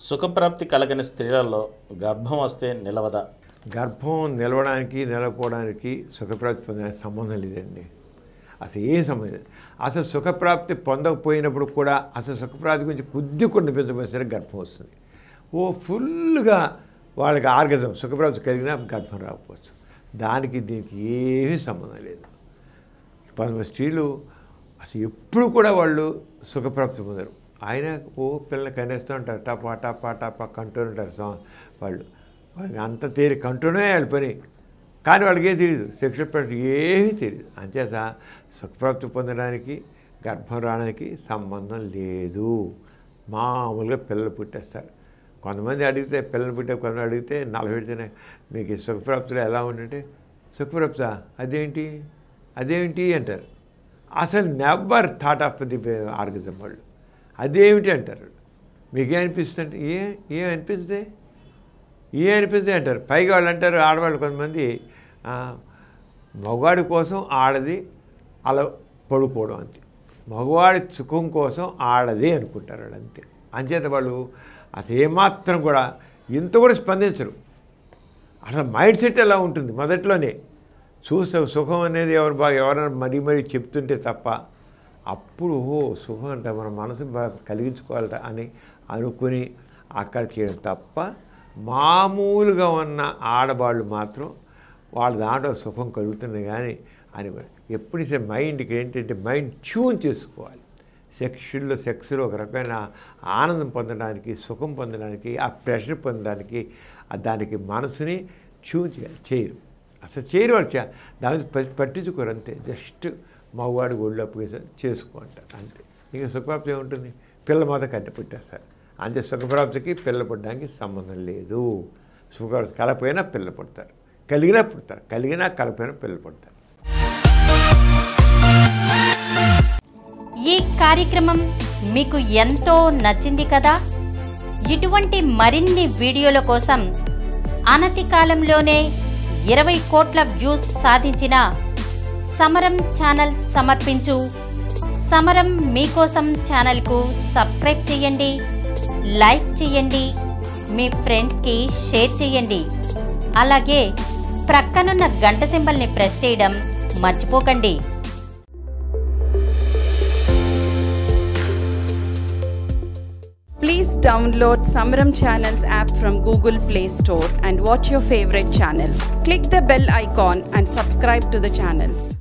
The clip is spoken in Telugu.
సుఖప్రాప్తి కలగని స్త్రీలలో గర్భం వస్తే నిలవదా? గర్భం నిలవడానికి నిలవకపోవడానికి సుఖప్రాప్తి పొందడానికి సంబంధం లేదండి. అసలు ఏం సంబంధం లేదు. అసలు సుఖప్రాప్తి పొందకపోయినప్పుడు కూడా అసలు సుఖప్రాప్తి గురించి కొద్ది కొన్ని పెంచబోయిన సరే గర్భం వస్తుంది. ఫుల్గా వాళ్ళకి ఆర్గజం సుఖప్రాప్తి కలిగినా గర్భం రాకపోవచ్చు. దానికి దీనికి ఏమీ సంబంధం లేదు. కొంతమంది స్త్రీలు అసలు ఎప్పుడు కూడా వాళ్ళు సుఖప్రాప్తి పొందరు. ఆయన పిల్లల్ని కనేస్తూ ఉంటారు, టపా టపా టపా కంటూ ఉంటారు వాళ్ళకి అంత తేలి కంటూనే వాళ్ళ పని. కానీ వాళ్ళకి ఏం తెలియదు, సెక్షువల్ ప్రాప్తి ఏమీ తెలియదు. అంచేత సుఖప్రాప్తి పొందడానికి గర్భం రావడానికి సంబంధం లేదు. మామూలుగా పిల్లలు పుట్టేస్తారు. కొంతమంది అడిగితే పిల్లలు పుట్టే, కొంతమంది అడిగితే 40 పెడితేనే మీకు సుఖప్రాప్తిలో ఎలా ఉందంటే సుఖప్రాప్తి అదేంటి అంటారు. అసలు never thought of the orgasm వాళ్ళు. అదేమిటి అంటారు. మీకేమనిపిస్తుంది? ఏమనిపిస్తుంది అంటారు. పైగా వాళ్ళు అంటారు, ఆడవాళ్ళు కొంతమంది మగవాడి కోసం ఆడది అలా పడుకోవడం అంతే, మగవాడి సుఖం కోసం ఆడది అనుకుంటారు వాళ్ళు అంతే. అంచేత వాళ్ళు అసలు ఏమాత్రం కూడా ఇంత కూడా స్పందించరు. అసలు మైండ్ సెట్ ఎలా ఉంటుంది మొదట్లోనే చూస్తే సుఖం అనేది ఎవరైనా మరీ చెప్తుంటే తప్ప అప్పుడు సుఖం అంటే మన మనసు కలిగించుకోవాలట అని అనుకుని అక్కడ చేయడం తప్ప మామూలుగా ఉన్న ఆడవాళ్ళు మాత్రం వాళ్ళ దాంట్లో సుఖం కలుగుతుంది కానీ అని ఎప్పుడైతే మైండ్కి ఏంటంటే మైండ్ ట్యూన్ చేసుకోవాలి. సెక్స్లో ఒక రకమైన ఆనందం పొందడానికి, సుఖం పొందడానికి, ఆ ప్రెషర్ పొందడానికి దానికి మనసుని ట్యూన్ చేయరు. అసలు చేయరు వాళ్ళు. దాని పట్టించుకోరు అంతే. జస్ట్ మగవాడి ఒళ్ళు అప్పు చేసుకో అంటారు అంతే. ఇంకా సుఖప్రాప్తి ఏముంటుంది? పిల్ల మాత్రం కట్టి పుట్టేస్తారు అంతే. సుఖప్రాప్తికి పిల్ల పుట్టడానికి సంబంధం లేదు. సుఖప్రాప్తి కలపోయినా పిల్ల పుడతారు, కలిగినా పుడతారు, కలిగినా కలపోయినా పిల్ల పుడతారు. ఈ కార్యక్రమం మీకు ఎంతో నచ్చింది కదా? ఇటువంటి మరిన్ని వీడియోల కోసం అనతి కాలంలోనే 20 కోట్ల వ్యూస్ సాధించిన సమరం ఛానల్ సమర్పించు సమరం మీకోసం ఛానల్కు సబ్స్క్రైబ్ చేయండి, లైక్ చేయండి, మీ ఫ్రెండ్స్కి షేర్ చేయండి. అలాగే ప్రక్కనున్న గంట సింబల్ని ప్రెస్ చేయడం మర్చిపోకండి. Please download Samaram Channels app from Google Play Store and watch your favorite channels. Click the bell icon and subscribe to the channels.